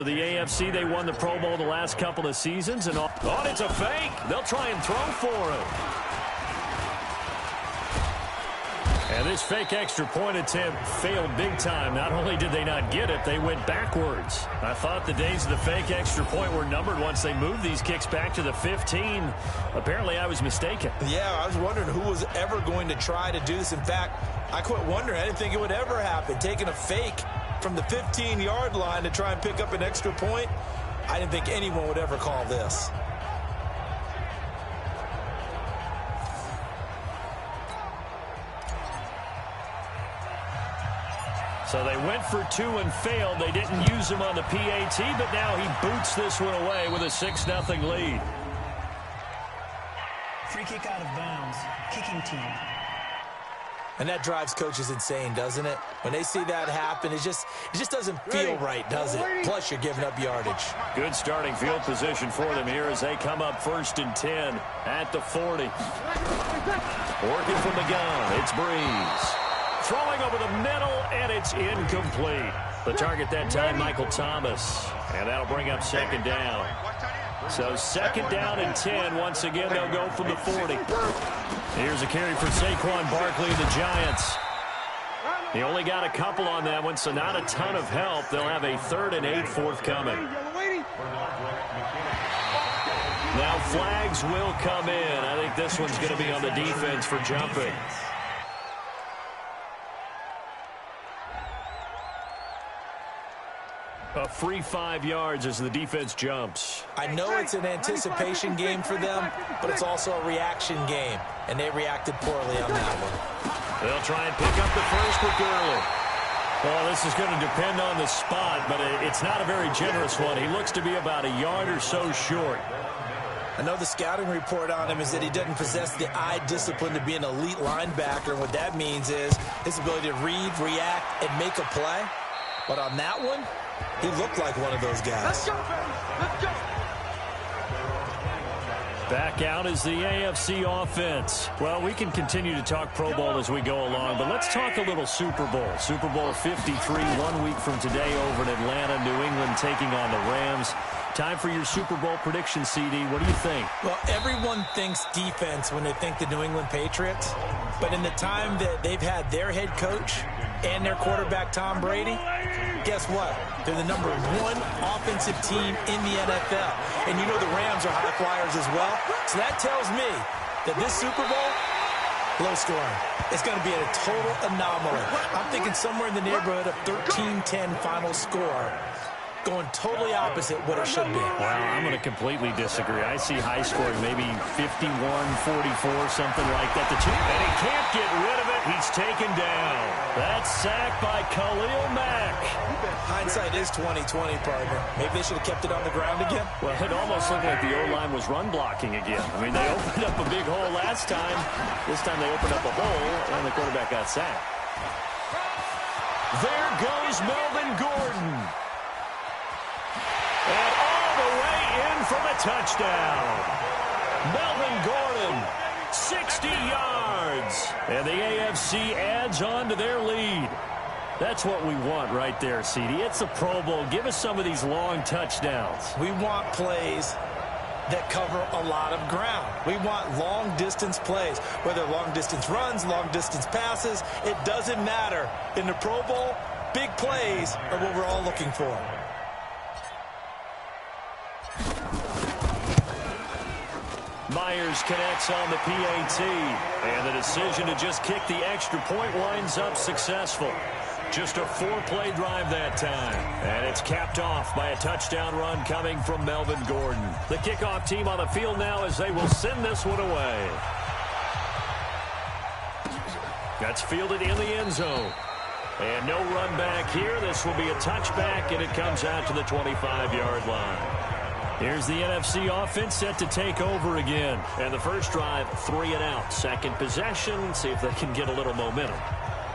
The AFC, they won the Pro Bowl the last couple of seasons. And it's a fake. They'll try and throw for it. And this fake extra point attempt failed big time. Not only did they not get it, they went backwards. I thought the days of the fake extra point were numbered once they moved these kicks back to the 15. Apparently, I was mistaken. Yeah, I was wondering who was ever going to try to do this. In fact, I quit wondering. I didn't think it would ever happen. Taking a fake from the 15-yard line to try and pick up an extra point, I didn't think anyone would ever call this. So they went for two and failed. They didn't use him on the PAT, but now he boots this one away with a 6-0 lead. Free kick out of bounds. Kicking team. And that drives coaches insane, doesn't it? When they see that happen, it just doesn't feel right, does it? Plus, you're giving up yardage. Good starting field position for them here as they come up 1st and 10 at the 40. Working from the gun, it's Breeze. Throwing over the middle, and it's incomplete. The target that time, Michael Thomas. And that'll bring up 2nd down. So 2nd down and 10. Once again, they'll go from the 40. Here's a carry for Saquon Barkley and the Giants. He only got a couple on that one, so not a ton of help. They'll have a 3rd and 8 forthcoming. Now flags will come in. I think this one's going to be on the defense for jumping. A free 5 yards as the defense jumps. I know it's an anticipation game for them, but it's also a reaction game, and they reacted poorly on that one. They'll try and pick up the first with Gurley. Well, this is going to depend on the spot, but it's not a very generous one. He looks to be about a yard or so short. I know the scouting report on him is that he doesn't possess the eye discipline to be an elite linebacker. What that means is his ability to read, react, and make a play. But on that one, he looked like one of those guys. Let's go, baby. Let's go. Back out is the AFC offense. Well, we can continue to talk Pro Bowl as we go along, but let's talk a little Super Bowl. Super Bowl 53, 1 week from today over in Atlanta, New England taking on the Rams. Time for your Super Bowl prediction, CD. What do you think? Well, everyone thinks defense when they think the New England Patriots. But in the time that they've had their head coach and their quarterback, Tom Brady, guess what? They're the #1 offensive team in the NFL. And you know the Rams are high flyers as well. So that tells me that this Super Bowl, low scoring. It's going to be a total anomaly. I'm thinking somewhere in the neighborhood of 13-10 final score. Going totally opposite what it should be. Wow, I'm going to completely disagree. I see high scoring, maybe 51-44, something like that. And he can't get rid of it. He's taken down. That's sacked by Khalil Mack. Hindsight is 20/20, partner. Maybe they should have kept it on the ground again. Well, it almost looked like the O-line was run blocking again. I mean, they opened up a big hole last time. This time they opened up a hole, and the quarterback got sacked. There goes Melvin Gordon. And all the way in for the touchdown. Melvin Gordon, 60 yards. And the AFC adds on to their lead. That's what we want right there, CD. It's the Pro Bowl. Give us some of these long touchdowns. We want plays that cover a lot of ground. We want long-distance plays, whether long-distance runs, long-distance passes. It doesn't matter. In the Pro Bowl, big plays are what we're all looking for. Myers connects on the PAT, and the decision to just kick the extra point winds up successful. Just a 4-play drive that time, and it's capped off by a touchdown run coming from Melvin Gordon. The kickoff team on the field now as they will send this one away. That's fielded in the end zone. And no run back here. This will be a touchback, and it comes out to the 25-yard line. Here's the NFC offense set to take over again. And the first drive, 3 and out. Second possession, see if they can get a little momentum.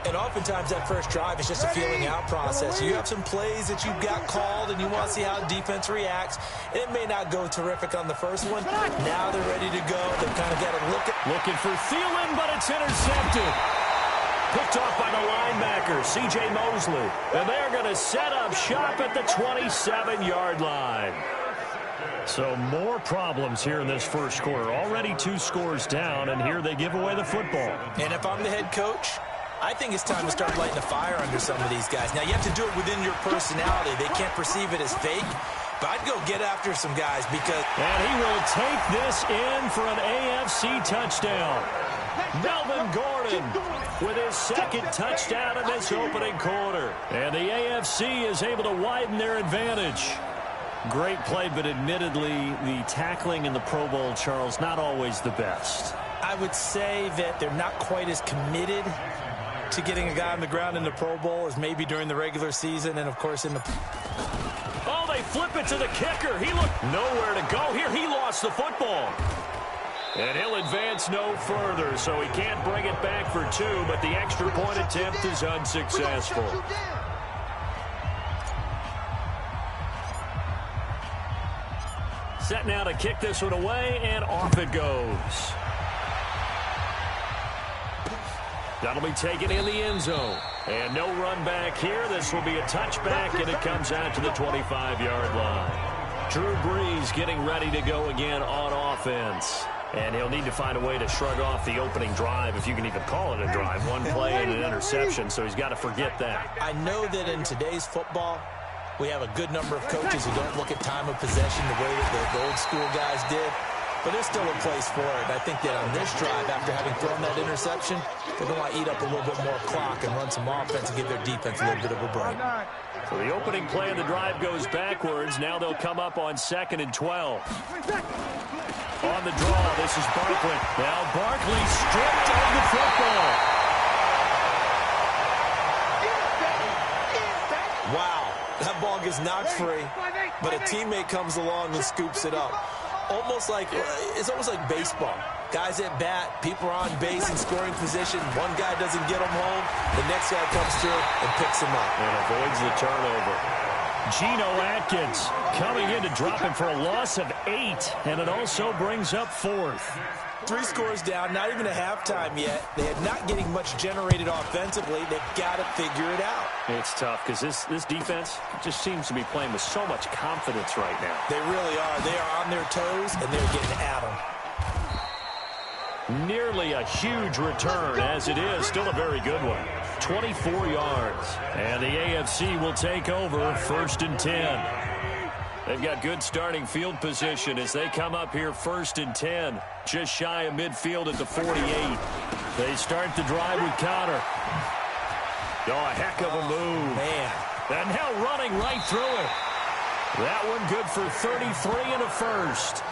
And oftentimes that first drive is just a feeling out process. You have some plays that you've got called and you want to see how defense reacts. It may not go terrific on the first one. Now they're ready to go. They've kind of got to look at. Looking for Thielen, but it's intercepted. Picked off by the linebacker, C.J. Mosley. And they're going to set up shop at the 27-yard line. So more problems here in this first quarter. Already 2 scores down, and here they give away the football. And if I'm the head coach, I think it's time to start lighting a fire under some of these guys. Now, you have to do it within your personality. They can't perceive it as fake. But I'd go get after some guys because... And he will take this in for an AFC touchdown. Melvin Gordon with his second touchdown in this opening quarter. And the AFC is able to widen their advantage. Great play, but admittedly, the tackling in the Pro Bowl, Charles, not always the best. I would say that they're not quite as committed to getting a guy on the ground in the Pro Bowl as maybe during the regular season and, of course, in the... Oh, they flip it to the kicker. He looked nowhere to go. Here, he lost the football. And he'll advance no further, so he can't bring it back for 2, but the extra point attempt is unsuccessful. Set now to kick this one away, and off it goes. That'll be taken in the end zone. And no run back here. This will be a touchback, and it comes out to the 25-yard line. Drew Brees getting ready to go again on offense. And he'll need to find a way to shrug off the opening drive, if you can even call it a drive. 1 play and an interception, so he's got to forget that. I know that in today's football, we have a good number of coaches who don't look at time of possession the way that the old school guys did. But there's still a place for it. I think that on this drive, after having thrown that interception, they're going to want to eat up a little bit more clock and run some offense and give their defense a little bit of a break. So the opening play of the drive goes backwards. Now they'll come up on 2nd and 12. On the draw, this is Barkley. Now Barkley stripped of the football. Wow, that ball gets knocked free, but a teammate comes along and scoops it up. It's almost like baseball. Guys at bat, people are on base in scoring position. One guy doesn't get them home. The next guy comes through and picks him up. And avoids the turnover. Geno Atkins coming in to drop him for a loss of 8. And it also brings up 4th. 3 scores down, not even a halftime yet. They are not getting much generated offensively. They've got to figure it out. It's tough because this defense just seems to be playing with so much confidence right now. They really are. They are on their toes, and they're getting at them. Nearly a huge return, as it is. Still a very good one. 24 yards. And the AFC will take over 1st and 10. They've got good starting field position as they come up here 1st and 10. Just shy of midfield at the 48. They start the drive with Conner. Oh, a heck of a move. Man. And now running right through it. That one good for 33 and a first.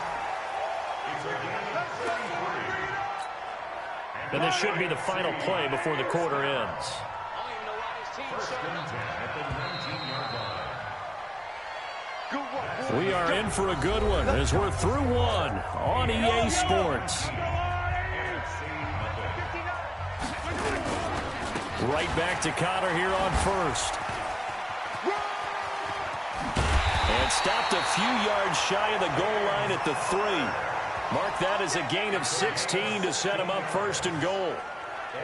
And this should be the final play before the quarter ends. We are in for a good one as we're through 1 on EA Sports. Right back to Conner here on 1st. And stopped a few yards shy of the goal line at the 3. Mark that as a gain of 16 to set him up 1st and goal.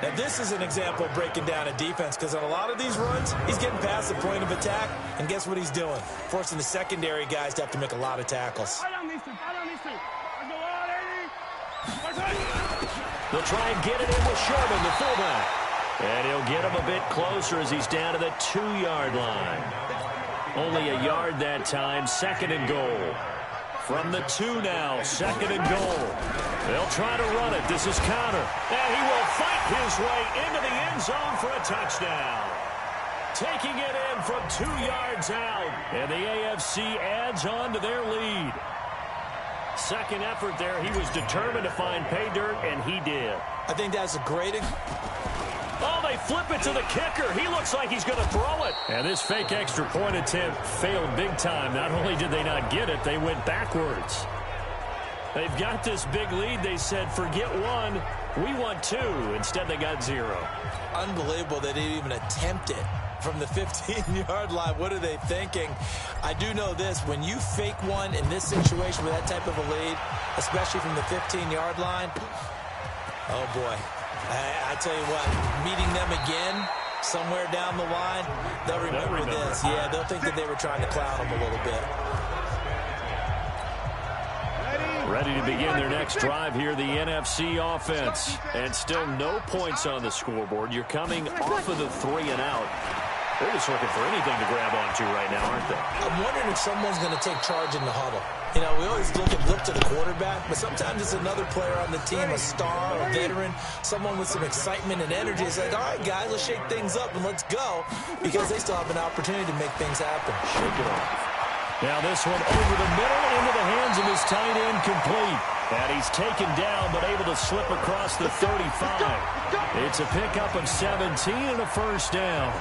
Now, this is an example of breaking down a defense because on a lot of these runs, he's getting past the point of attack, and guess what he's doing? Forcing the secondary guys to have to make a lot of tackles. They'll try and get it in with Sherman, the fullback. And he'll get him a bit closer as he's down to the 2-yard line. Only a yard that time, 2nd and goal. From the 2 now, 2nd and goal. They'll try to run it. This is Conner. And he will fight his way into the end zone for a touchdown. Taking it in from 2 yards out. And the AFC adds on to their lead. Second effort there. He was determined to find pay dirt, and he did. I think that's a great... Oh, they flip it to the kicker. He looks like he's going to throw it. And this fake extra point attempt failed big time. Not only did they not get it, they went backwards. They've got this big lead. They said, forget 1, we want 2. Instead, they got 0. Unbelievable they didn't even attempt it from the 15-yard line. What are they thinking? I do know this. When you fake 1 in this situation with that type of a lead, especially from the 15-yard line, oh, boy. I tell you what, meeting them again somewhere down the line, they'll remember this. Yeah, they'll think that they were trying to clown them a little bit. Ready to begin their next drive here, the NFC offense. And still no points on the scoreboard. You're coming off of the 3 and out. They're just looking for anything to grab onto right now, aren't they? I'm wondering if someone's going to take charge in the huddle. You know, we always look to the quarterback, but sometimes it's another player on the team, a star, a veteran, someone with some excitement and energy. It's like, all right, guys, let's shake things up and let's go, because they still have an opportunity to make things happen. Shake it off. Now this one over the middle into the hands of his tight end, complete. And he's taken down but able to slip across the 35. It's a pickup of 17 and a first down.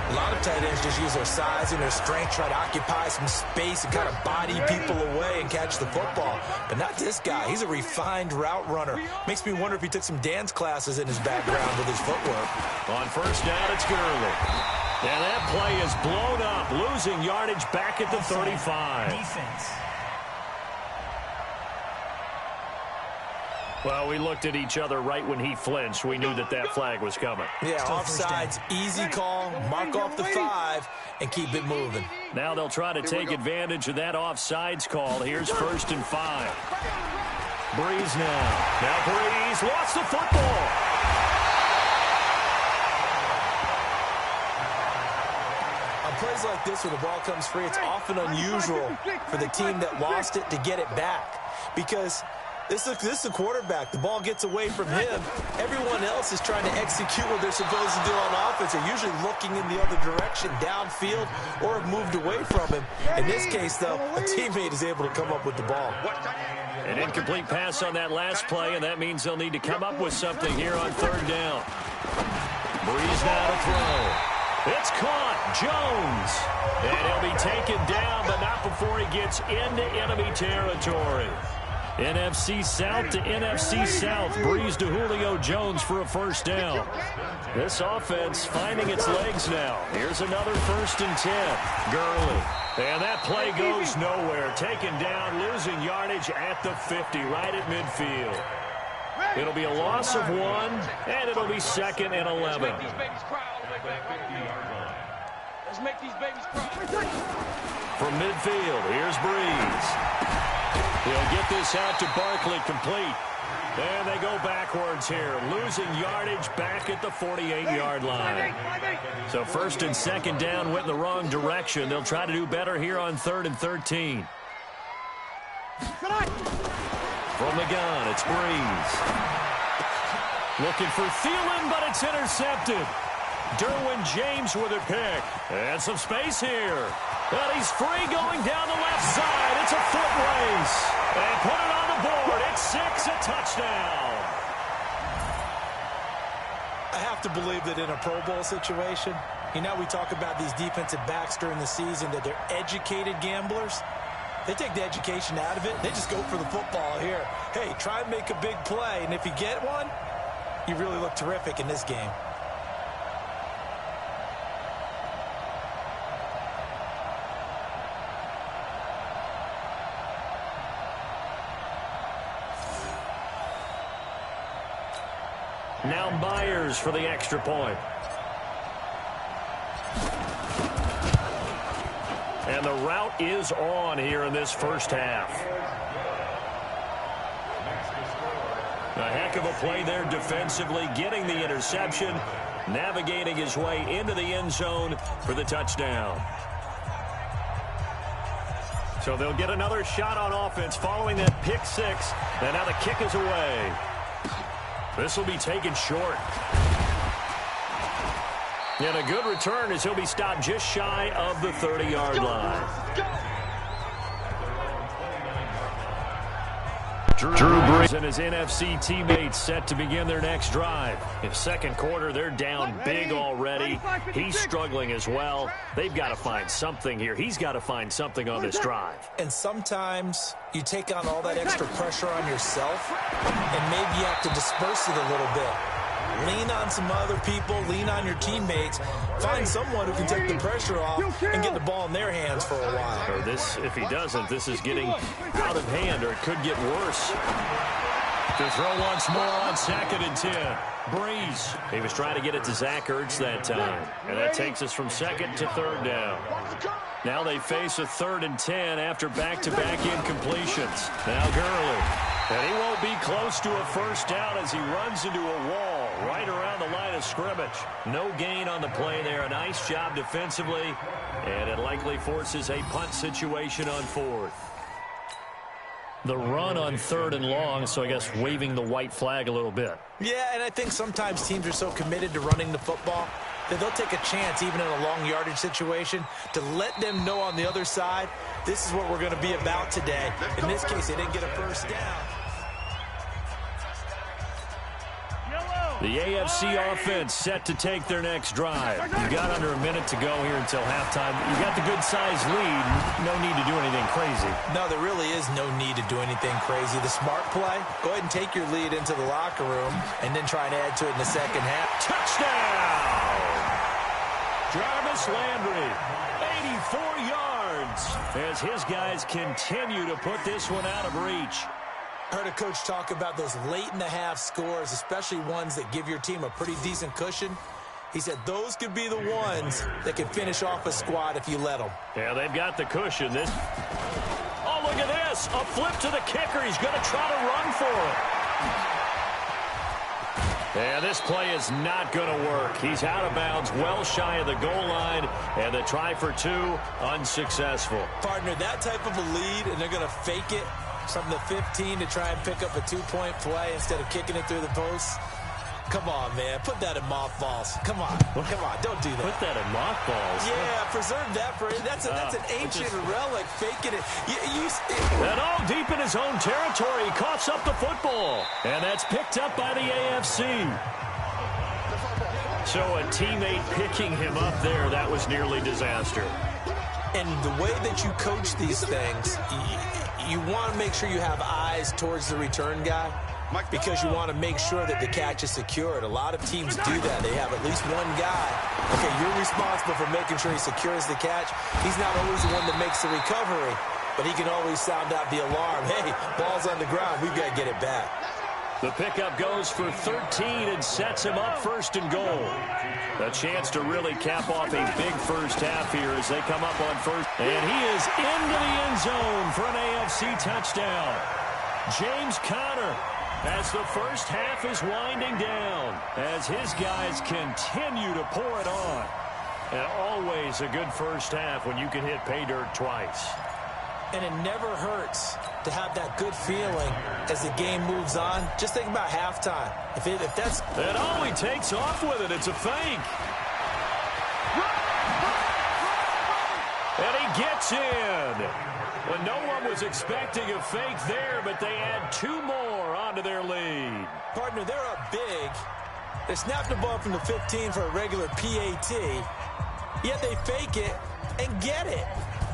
A lot of tight ends just use their size and their strength, try to occupy some space and kind of body people away and catch the football. But not this guy. He's a refined route runner. Makes me wonder if he took some dance classes in his background with his footwork. On first down, it's Gurley. And that play is blown up, losing yardage back at the 35. Defense. Well, we looked at each other right when he flinched. We knew that that flag was coming. Yeah, offsides, easy call, mark off the 5, and keep it moving. Now they'll try to take advantage of that offsides call. Here's first and 5. Breeze now. Now Breeze lost the football. On plays like this where the ball comes free, it's often unusual for the team that lost it to get it back, because this is a quarterback. The ball gets away from him. Everyone else is trying to execute what they're supposed to do on offense. They're usually looking in the other direction, downfield, or have moved away from him. In this case, though, a teammate is able to come up with the ball. An incomplete pass on that last play, and that means they'll need to come up with something here on third down. Breeze now to throw. It's caught. Jones. And he'll be taken down, but not before he gets into enemy territory. NFC South to NFC South. Breeze to Julio Jones for a first down. This offense finding its legs now. Here's another first and 10. Gurley. And that play goes nowhere. Taken down, losing yardage at the 50, right at midfield. It'll be a loss of 1, and it'll be second and 11. Let's make these babies cry. From midfield, here's Breeze. He'll get this out to Barkley, complete. And they go backwards here, losing yardage back at the 48-yard line. So first and second down went in the wrong direction. They'll try to do better here on 3rd and 13. From the gun, it's Breeze. Looking for Thielen, but it's intercepted. Derwin James with a pick. And some space here. And he's free going down the left side. It's a foot race. And put it on the board. It's 6, a touchdown. I have to believe that in a Pro Bowl situation, you know, we talk about these defensive backs during the season, that they're educated gamblers. They take the education out of it. They just go for the football here. Hey, try and make a big play. And if you get one, you really look terrific in this game. Now Myers for the extra point. And the route is on here in this first half. A heck of a play there defensively, getting the interception, navigating his way into the end zone for the touchdown. So they'll get another shot on offense following that pick 6, and now the kick is away. This will be taken short. And a good return as he'll be stopped just shy of the 30-yard line. Drew Brees and his NFC teammates set to begin their next drive. In second quarter, they're down big already. He's struggling as well. They've got to find something here. He's got to find something on this drive. And sometimes you take on all that extra pressure on yourself, and maybe you have to disperse it a little bit. Lean on some other people, lean on your teammates, find someone who can take the pressure off and get the ball in their hands for a while. Or this, if he doesn't, this is getting out of hand, or it could get worse. To throw once more on 2nd and 10. Breeze. He was trying to get it to Zach Ertz that time. And that takes us from 2nd to 3rd down. Now they face a 3rd and 10 after back-to-back incompletions. Now Gurley. And he won't be close to a first down as he runs into a wall right around the line of scrimmage. No gain on the play there. A nice job defensively. And it likely forces a punt situation on 4th. The run on 3rd and long, so I guess waving the white flag a little bit. Yeah, and I think sometimes teams are so committed to running the football that they'll take a chance, even in a long yardage situation, to let them know on the other side, this is what we're going to be about today. In this case, they didn't get a first down. The AFC offense set to take their next drive. You've got under a minute to go here until halftime. You've got the good-sized lead. No need to do anything crazy. No, there really is no need to do anything crazy. The smart play, go ahead and take your lead into the locker room and then try and add to it in the second half. Touchdown! Jarvis Landry, 84 yards, as his guys continue to put this one out of reach. Heard a coach talk about those late-in-the-half scores, especially ones that give your team a pretty decent cushion. He said those could be the ones that can finish off a squad if you let them. Yeah, they've got the cushion. Oh, look at this. A flip to the kicker. He's going to try to run for it. Yeah, this play is not going to work. He's out of bounds, well shy of the goal line, and the try for 2, unsuccessful. Partner, that type of a lead, and they're going to fake it from the 15 to try and pick up a 2-point play instead of kicking it through the post. Come on, man. Put that in mothballs. Come on. Come on. Don't do that. Put that in mothballs? Yeah, preserve that for it. That's an ancient relic, faking it. And all deep in his own territory, he coughs up the football. And that's picked up by the AFC. So a teammate picking him up there, that was nearly disaster. And the way that you coach these things, you want to make sure you have eyes towards the return guy because you want to make sure that the catch is secured. A lot of teams do that. They have at least one guy. Okay, you're responsible for making sure he secures the catch. He's not always the one that makes the recovery, but he can always sound out the alarm. Hey, ball's on the ground. We've got to get it back. The pickup goes for 13 and sets him up 1st and goal. A chance to really cap off a big first half here as they come up on 1st. And he is into the end zone for an AFC touchdown. James Conner, as the first half is winding down, as his guys continue to pour it on. And always a good first half when you can hit pay dirt twice. And it never hurts to have that good feeling as the game moves on. Just think about halftime. If that's... And oh, he takes off with it. It's a fake. And he gets in. Well, no one was expecting a fake there, but they add 2 more onto their lead. Partner, they're up big. They snapped the ball from the 15 for a regular PAT, yet they fake it and get it.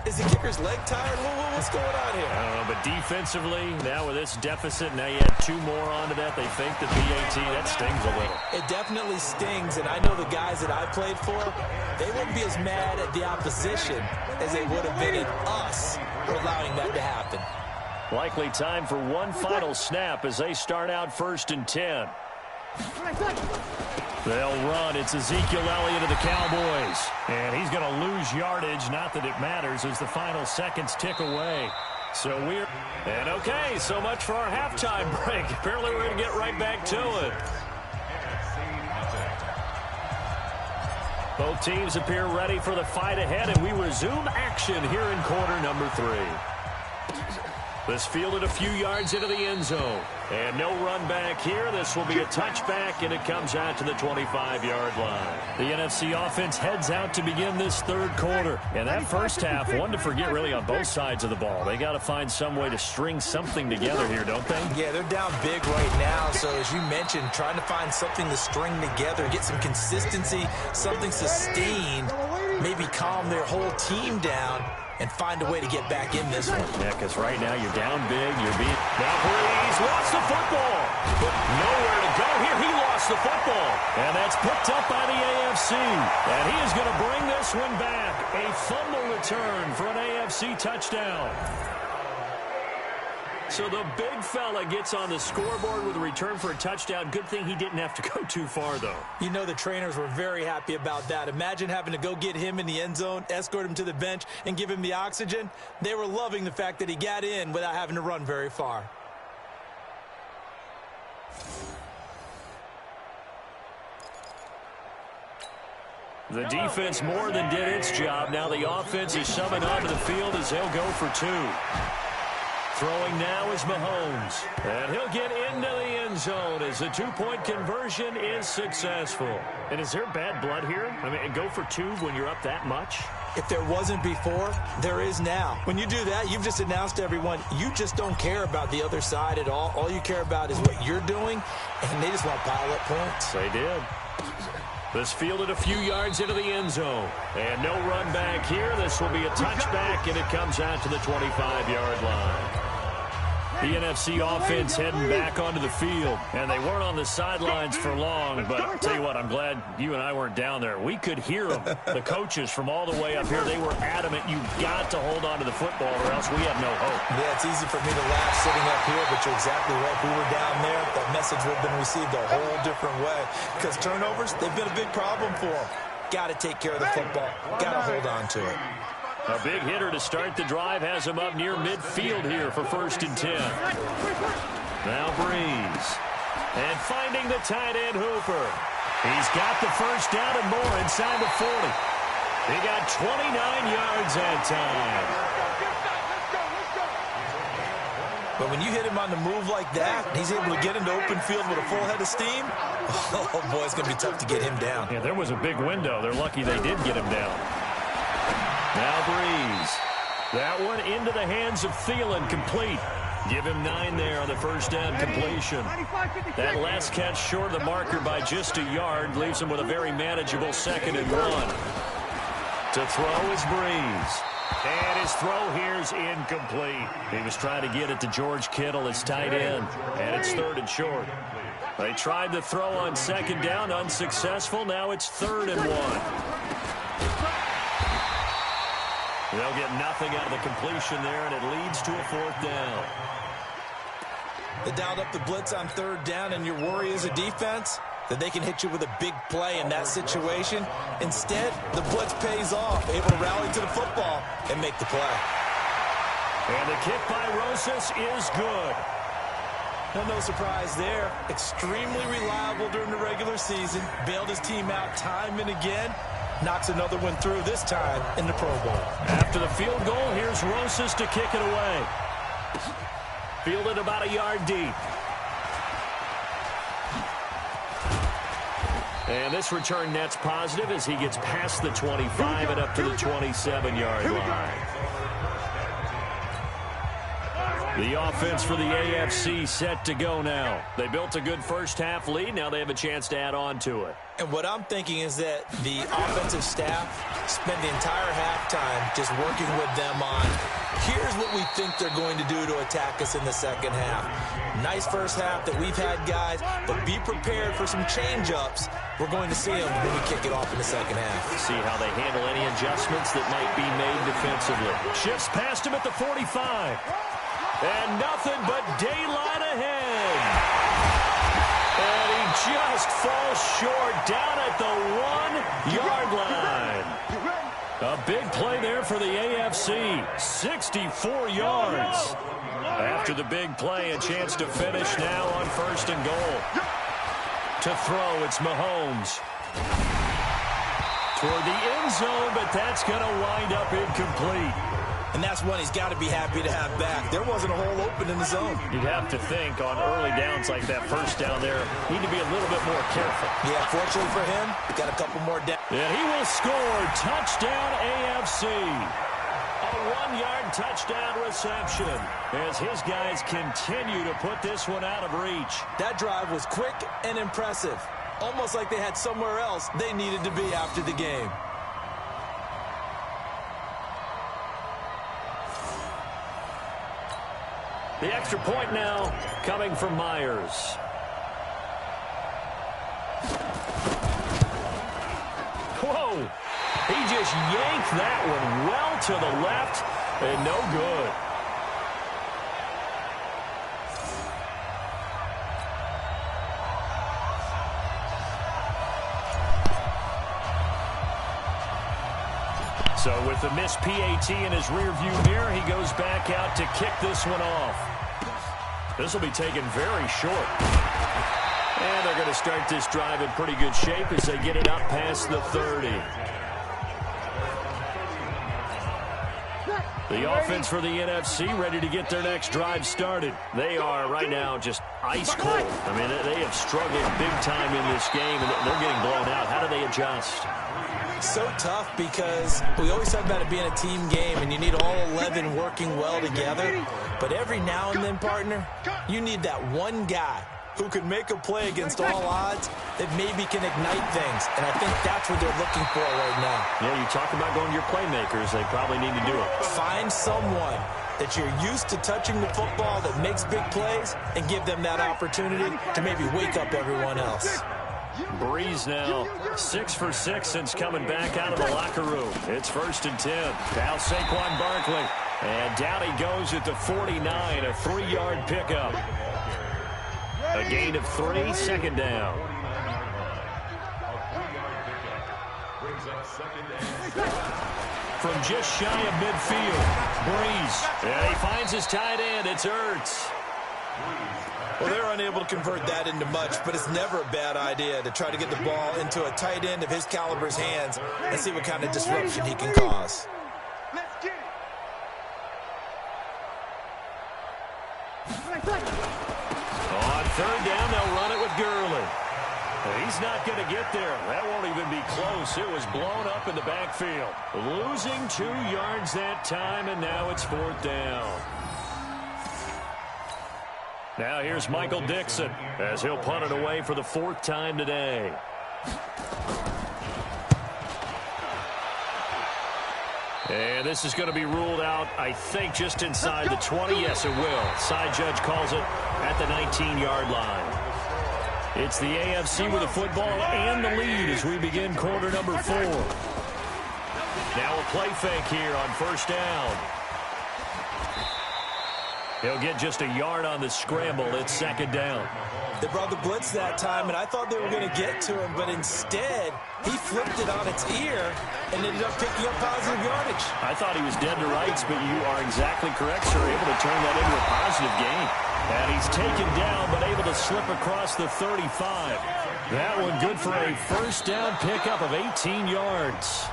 Is the kicker's leg tired? What's going on here? I don't know, but defensively, now with this deficit, now you add 2 more onto that. They fake the PAT. That stings a little. It definitely stings, and I know the guys that I played for, they wouldn't be as mad at the opposition as they would have been at us for allowing that to happen. Likely time for one final snap as they start out 1st and 10. They'll run. It's Ezekiel Elliott of the Cowboys. And he's going to lose yardage. Not that it matters as the final seconds tick away. So we're... And okay, so much for our halftime break. Apparently we're going to get right back to it. Both teams appear ready for the fight ahead, and we resume action here in quarter number 3. This fielded a few yards into the end zone. And no run back here. This will be a touchback, and it comes out to the 25-yard line. The NFC offense heads out to begin this 3rd quarter. And that first half, one to forget really on both sides of the ball. They got to find some way to string something together here, don't they? Yeah, they're down big right now. So as you mentioned, trying to find something to string together, get some consistency, something sustained, maybe calm their whole team down and find a way to get back in this one. Yeah, because right now you're down big. You're being... Now Breeze lost the football. But nowhere to go here. He lost the football. And that's picked up by the AFC. And he is going to bring this one back. A fumble return for an AFC touchdown. So the big fella gets on the scoreboard with a return for a touchdown. Good thing he didn't have to go too far, though. You know the trainers were very happy about that. Imagine having to go get him in the end zone, escort him to the bench, and give him the oxygen. They were loving the fact that he got in without having to run very far. The defense more than did its job. Now the offense is summoned onto the field as they'll go for two. Throwing now is Mahomes. And he'll get into the end zone as the two-point conversion is successful. And is there bad blood here? I mean, go for two when you're up that much? If there wasn't before, there is now. When you do that, you've just announced to everyone, you just don't care about the other side at all. All you care about is what you're doing, and they just want to pile up points. They did. This fielded a few yards into the end zone. And no run back here. This will be a touchback, and it comes out to the 25-yard line. The NFC offense heading back onto the field. And they weren't on the sidelines for long, but I'll tell you what, I'm glad you and I weren't down there. We could hear them. The coaches from all the way up here, they were adamant. You've got to hold on to the football or else we have no hope. Yeah, it's easy for me to laugh sitting up here, but you're exactly right. If we were down there, that message would have been received a whole different way. Because turnovers, they've been a big problem for them. Got to take care of the football. Got to hold on to it. A big hitter to start the drive has him up near midfield here for 1st and 10. Now Breeze. And finding the tight end Hooper. He's got the first down and more inside the 40. He got 29 yards that time. But when you hit him on the move like that, he's able to get into open field with a full head of steam. Oh, boy, it's going to be tough to get him down. Yeah, there was a big window. They're lucky they did get him down. Now Breeze. That one into the hands of Thielen, complete. Give him 9 there on the first down completion. That last catch short of the marker by just a yard leaves him with a very manageable 2nd and 1. To throw is Breeze. And his throw here is incomplete. He was trying to get it to George Kittle, his tight end. And it's 3rd and short. They tried the throw on 2nd down, unsuccessful. Now it's 3rd and 1. They'll get nothing out of the completion there, and it leads to a 4th down. They dialed up the blitz on 3rd down, and your worry as a defense that they can hit you with a big play in that situation. Instead, the blitz pays off, able to rally to the football and make the play. And the kick by Rosas is good. No surprise there. Extremely reliable during the regular season. Bailed his team out time and again. Knocks another one through, this time in the Pro Bowl. After the field goal, here's Rosas to kick it away. Fielded about a yard deep. And this return net's positive as he gets past the 25 and up to the 27-yard line. The offense for the AFC set to go now. They built a good first-half lead. Now they have a chance to add on to it. And what I'm thinking is that the offensive staff spent the entire halftime just working with them on, here's what we think they're going to do to attack us in the second half. Nice first half that we've had, guys, but be prepared for some change-ups. We're going to see them when we kick it off in the second half. See how they handle any adjustments that might be made defensively. Shifts past him at the 45. And nothing but daylight ahead. And he just falls short down at the 1-yard line. A big play there for the AFC. 64 yards. After the big play, a chance to finish now on 1st and goal. To throw, it's Mahomes. Toward the end zone, but that's going to wind up incomplete. And that's one he's got to be happy to have back. There wasn't a hole open in the zone. You'd have to think on early downs like that first down there, need to be a little bit more careful. Yeah, fortunately for him, got a couple more down. And he will score. Touchdown AFC. A 1-yard touchdown reception as his guys continue to put this one out of reach. That drive was quick and impressive. Almost like they had somewhere else they needed to be after the game. The extra point now coming from Myers. Whoa! He just yanked that one well to the left and no good. So with the missed PAT in his rearview mirror, he goes back out to kick this one off. This will be taken very short. And they're going to start this drive in pretty good shape as they get it up past the 30. The offense for the NFC ready to get their next drive started. They are right now just ice cold. I mean, they have struggled big time in this game, and they're getting blown out. How do they adjust? So tough because we always talk about it being a team game, and you need all 11 working well together. But every now and then, partner, you need that one guy who can make a play against all odds that maybe can ignite things. And I think that's what they're looking for right now. Yeah, you talk about going to your playmakers. They probably need to do it. Find someone that you're used to touching the football that makes big plays and give them that opportunity to maybe wake up everyone else. Breeze now 6 for 6 since coming back out of the locker room. It's 1st and 10. Now Saquon Barkley. And down he goes at the 49, a 3-yard pickup. A gain of 3, 2nd down. From just shy of midfield, Breeze. And he finds his tight end. It's Ertz. Well, they're unable to convert that into much, but it's never a bad idea to try to get the ball into a tight end of his caliber's hands and see what kind of disruption he can cause. On 3rd down, they'll run it with Gurley. He's not going to get there. That won't even be close. It was blown up in the backfield. Losing 2 yards that time, and now it's 4th down. Now here's Michael Dixon as he'll punt it away for the 4th time today. And this is going to be ruled out, I think, just inside the 20. Yes, it will. Side judge calls it at the 19-yard line. It's the AFC with the football and the lead as we begin quarter number 4. Now a play fake here on 1st down. He'll get just a yard on the scramble. It's 2nd down. They brought the blitz that time, and I thought they were going to get to him, but instead, he flipped it on its ear and ended up picking up positive yardage. I thought he was dead to rights, but you are exactly correct, sir. Able to turn that into a positive gain. And he's taken down, but able to slip across the 35. That one good for a 1st down pickup of 18 yards.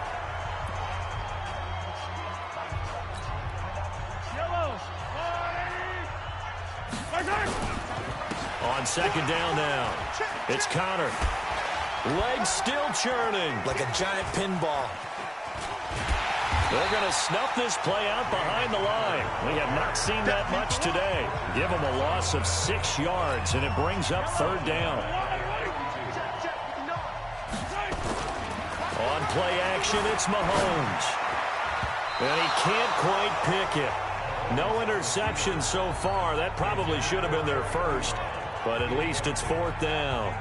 On 2nd down now, it's Connor. Legs still churning. Like a giant pinball. They're going to snuff this play out behind the line. We have not seen that much today. Give them a loss of 6 yards, and it brings up 3rd down. On play action, it's Mahomes. And he can't quite pick it. No interception so far. That probably should have been their first, but at least it's 4th down.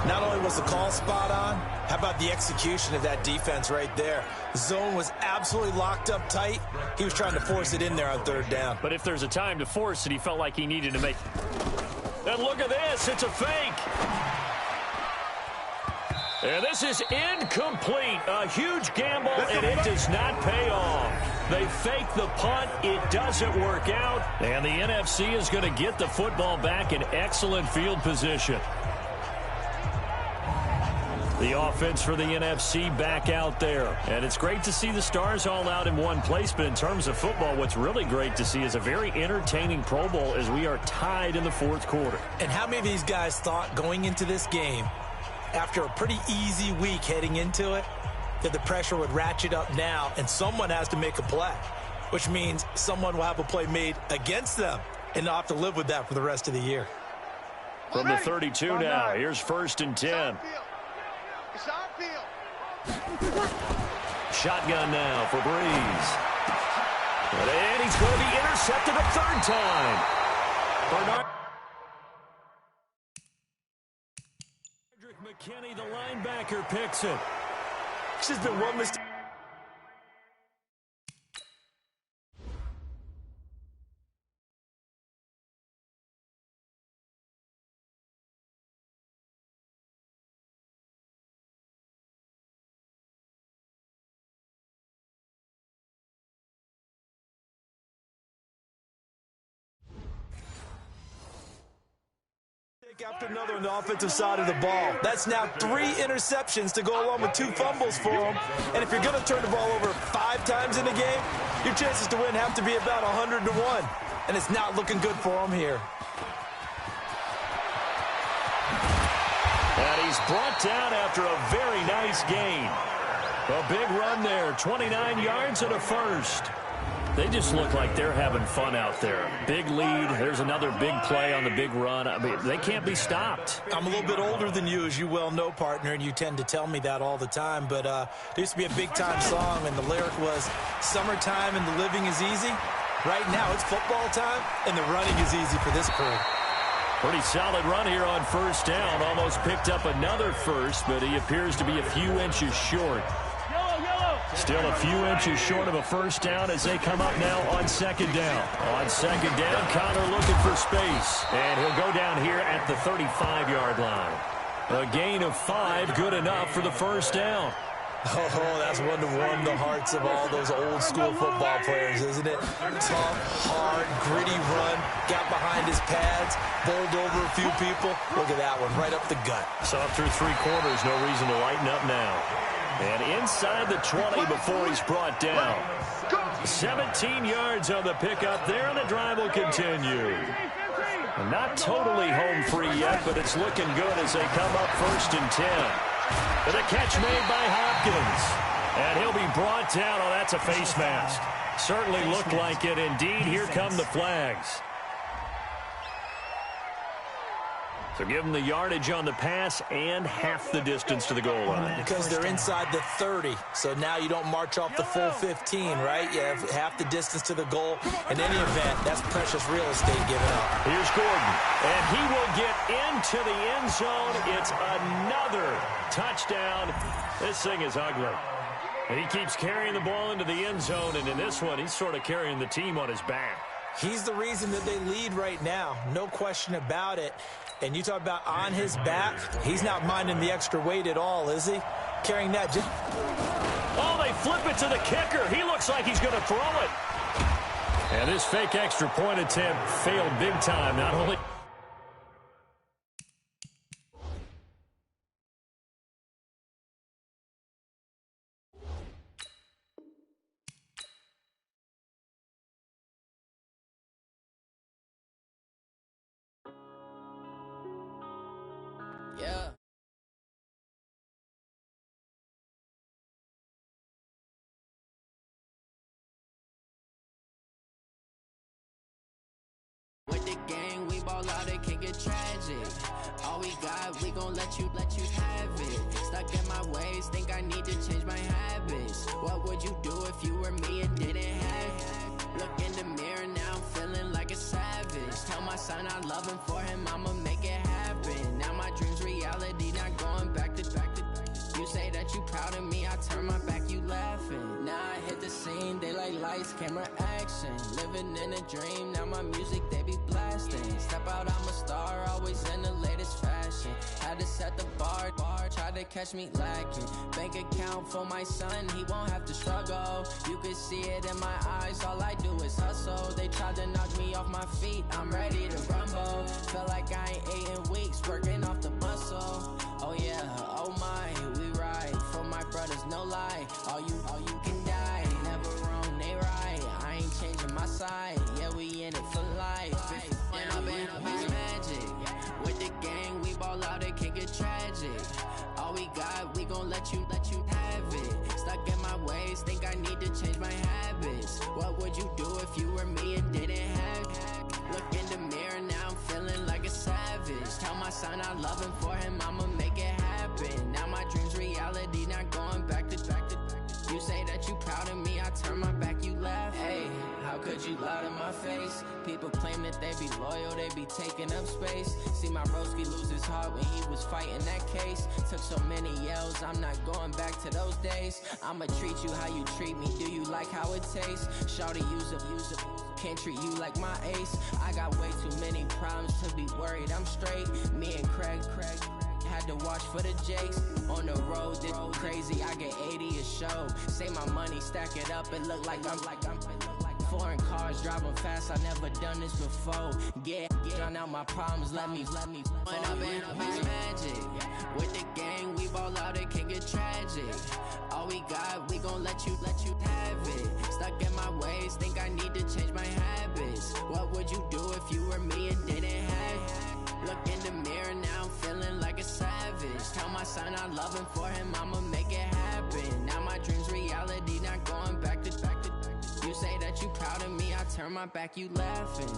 Not only was the call spot on, how about the execution of that defense right there? The zone was absolutely locked up tight. He was trying to force it in there on 3rd down. But if there's a time to force it, he felt like he needed to make. And look at this. It's a fake. And this is incomplete. A huge gamble, and it does not pay off. They fake the punt. It doesn't work out. And the NFC is going to get the football back in excellent field position. The offense for the NFC back out there. And it's great to see the stars all out in one place, but in terms of football, what's really great to see is a very entertaining Pro Bowl as we are tied in the 4th quarter. And how many of these guys thought going into this game, after a pretty easy week heading into it, that the pressure would ratchet up now and someone has to make a play, which means someone will have a play made against them and not have to live with that for the rest of the year. From the 32 now, here's 1st and 10. Shotgun now for Breeze. And he's going to be intercepted a 3rd time. Bernard McKinney, the linebacker, picks it. It's just been one mistake. After another on the offensive side of the ball. That's now 3 interceptions to go along with 2 fumbles for him. And if you're going to turn the ball over 5 times in a game, your chances to win have to be about 100 to 1. And it's not looking good for him here. And he's brought down after a very nice gain. A big run there, 29 yards and a first. They just look like they're having fun out there. Big lead. There's another big play on the big run. I mean, they can't be stopped. I'm a little bit older than you, as you well know, partner, and you tend to tell me that all the time. But there used to be a big-time song, and the lyric was, "Summertime and the living is easy." Right now, it's football time, and the running is easy for this crew. Pretty solid run here on first down. Almost picked up another first, but he appears to be a few inches short. Still a few inches short of a first down as they come up now on second down. On second down, Connor looking for space. And he'll go down here at the 35-yard line. A gain of 5, good enough for the first down. Oh, that's one to warm the hearts of all those old-school football players, isn't it? Tough, hard, gritty run, got behind his pads, bowled over a few people. Look at that one, right up the gut. Saw through 3 quarters, no reason to lighten up now. And inside the 20 before he's brought down. 17 yards on the pickup there, and the drive will continue. Not totally home free yet, but it's looking good as they come up first and 10. And a catch made by Hopkins. And he'll be brought down. Oh, that's a face mask. Certainly looked like it. Indeed, here come the flags. So give them the yardage on the pass and half the distance to the goal line. Because they're inside the 30, so now you don't march off the full 15, right? You have half the distance to the goal. In any event, that's precious real estate given up. Here's Gordon, and he will get into the end zone. It's another touchdown. This thing is ugly. And he keeps carrying the ball into the end zone, and in this one, he's sort of carrying the team on his back. He's the reason that they lead right now, no question about it. And you talk about on his back, he's not minding the extra weight at all, is he? Carrying that. Oh, they flip it to the kicker. He looks like he's going to throw it. And this fake extra point attempt failed big time. Not only... Yeah. With the gang, we ball out, it can get tragic. All we got, we gon' let you have it. Stuck in my ways, think I need to change my habits. What would you do if you were me and didn't have it? Look in the mirror, now I'm feeling like a savage. Tell my son I love him, for him I'ma make it happen. Now my dream's reality, not going back to back. You say that you proud of me, I turn my back, you laughing. Now I hit the scene, they like lights, camera, action. Living in a dream, now my music, they be blasting. Step out, I'm a star, always in the latest fashion. Had to set the bar, try to catch me lacking. Bank account for my son, he won't have to struggle. You can see it in my eyes, all I do is hustle. They tried to knock me off my feet, I'm ready to rumble. Feel like I ain't ate in weeks, working off the muscle. Oh yeah, oh my, we ride for my brothers, no lie. All you can die, never wrong, they right. I ain't changing my side, yeah, we in it for life. And I've been magic. With the gang, we ball out, it can get tragic. All we got, we gon' let you have it. Stuck in my ways, think I need to change my habits. What would you do if you were me and didn't have it? Look in the mirror, now I'm feeling like a savage. Tell my son I love him, for him I'ma make it happen. Now my dream's reality, not going back to back. You say that you proud of me, I turn my back, you laugh. Hey, how could you lie to my face? People claim that they be loyal, they be taking up space. See my broski lose his heart when he was fighting that case. Took so many yells, I'm not going back to those days. I'ma treat you how you treat me, do you like how it tastes? Shawty, use up, can't treat you like my ace. I got way too many problems to be worried, I'm straight. Me and Craig had to watch for the Jakes. On the road, it's crazy, I get 80 a show. Say my money, stack it up, it look like I'm foreign cars, driving fast, I never done this before. Get on out my problems, let me. When I've been magic. With the gang, we ball out, it can get tragic. All we got, we gon' let you have it. Stuck in my ways, think I need to change my habits. What would you do if you were me and didn't have it? Look in the mirror, now I'm feeling like a savage. Tell my son I love him, for him I'ma make it happen. Now my dream's reality, not going back to. You say that you proud of me, I turn my back, you laughing.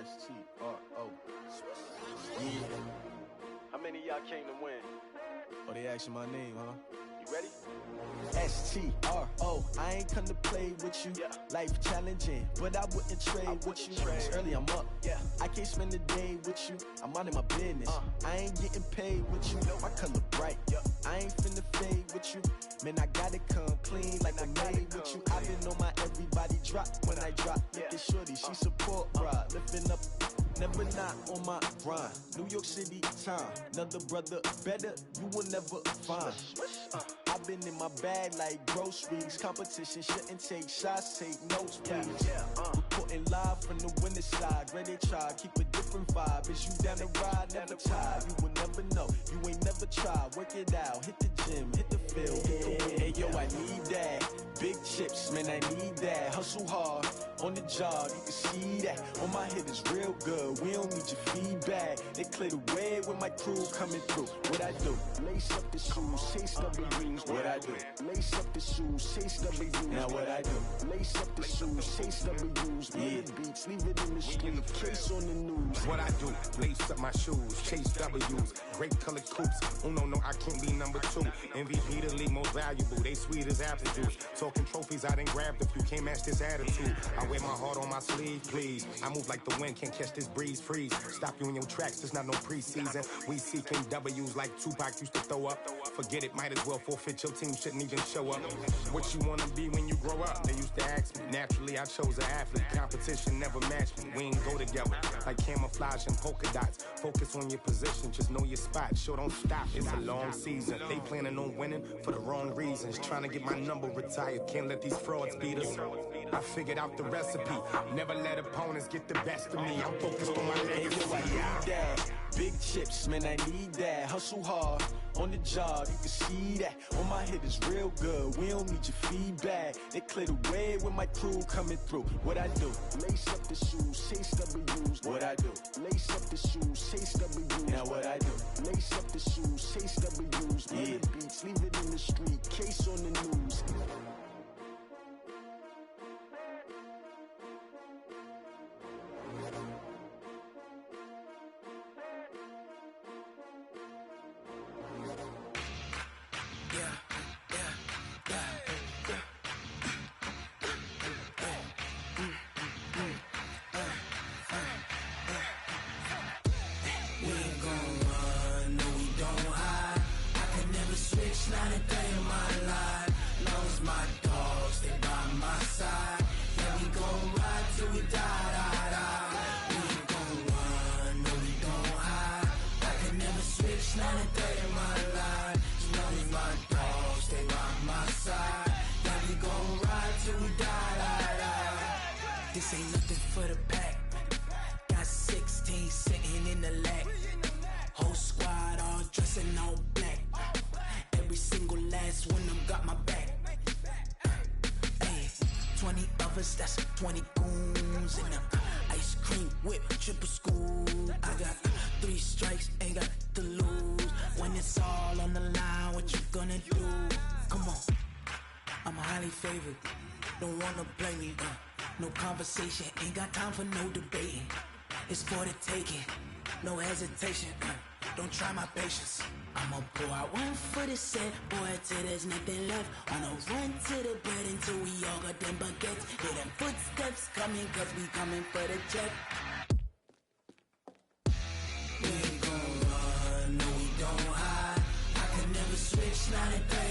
S-T-R-O. Yeah. How many of y'all came to win? Oh, they asking my name, huh? You ready? S-T-R-O. I ain't come to play with you. Life challenging, but I wouldn't trade with you. It's early, I'm up. I can't spend the day with you. I'm out of my business. I ain't getting paid with you. My color bright. I ain't finna fade with you. Man, I gotta come clean like I made with you. I been on my everybody drop when I drop. Look at shorty, she support ride. Lifting up, never not on my grind. New York City time, another brother better, you will never find. I've been in my bag like groceries. Competition shouldn't take shots, take notes, please. Reporting live from the winter side. Ready to try, keep a different vibe. Is you down the ride, never tired. You will never know, you ain't never tried. Work it out, hit the gym, hit the field, hit the win. Hey yo, I need that. Big chips, man, I need that. Hustle hard, on the job, you can see that. On my hit is real good, we don't need your feedback. They clear the way with my crew coming through. What I do? Lace up the shoes, chase W's. What I do? Lace up the shoes, chase W's. Now what I do? Lace up the shoes, chase W's. Mid beats, leave it in the street, case on the news. What I do? Lace up my shoes, chase W's. Great colored coops. Oh no, I can't be number 2. MVP the league most valuable. They sweet as apple juice. Talking trophies, I done grabbed a few. Can't match this attitude. I wear my heart on my sleeve, please. I move like the wind, can't catch this breeze, freeze. Stop you in your tracks, there's not no preseason. We seeking W's like Tupac used to throw up. Forget it, might as well forfeit, your team shouldn't even show up. What you wanna be when you grow up? They used to ask me. Naturally, I chose an athlete. Competition never matched me. We ain't go together like camouflage and polka dots. Focus on your position, just know your spot. Sure, don't stop, it's a long season. They planning on winning for the wrong reasons. Trying to get my number retired, can't let these frauds beat us. I figured out the recipe. Never let opponents get the best of me. I'm focused on my legacy. I need that. Big chips, man, I need that. Hustle hard, on the job, you can see that. On my hit is real good, we don't need your feedback. They clear the way with my crew coming through. What I do? Lace up the shoes, chase W's. What I do? Lace up the shoes, chase W's. Now what I do? Lace up the shoes, chase W's. Mid beats, leave it in the street, case on the news. This ain't nothing for the pack. Got 16 sitting in the lap. Whole squad all dressing all black. Every single last one of them got my back. Hey, 20 of us, that's 20 goons in them. Ice cream whip, triple school. I got 3 strikes, ain't got to lose. When it's all on the line, what you gonna do? Come on, I'm highly favored. Don't wanna play me, no conversation, ain't got time for no debating. It's for the taking, no hesitation. Don't try my patience. I'ma pour out one for the set, boy, till there's nothing left. On a run to the bed until we all got them baguettes. Hear them footsteps coming, cause we coming for the check. We ain't gon' run, no we don't hide. I can never switch, not a thing.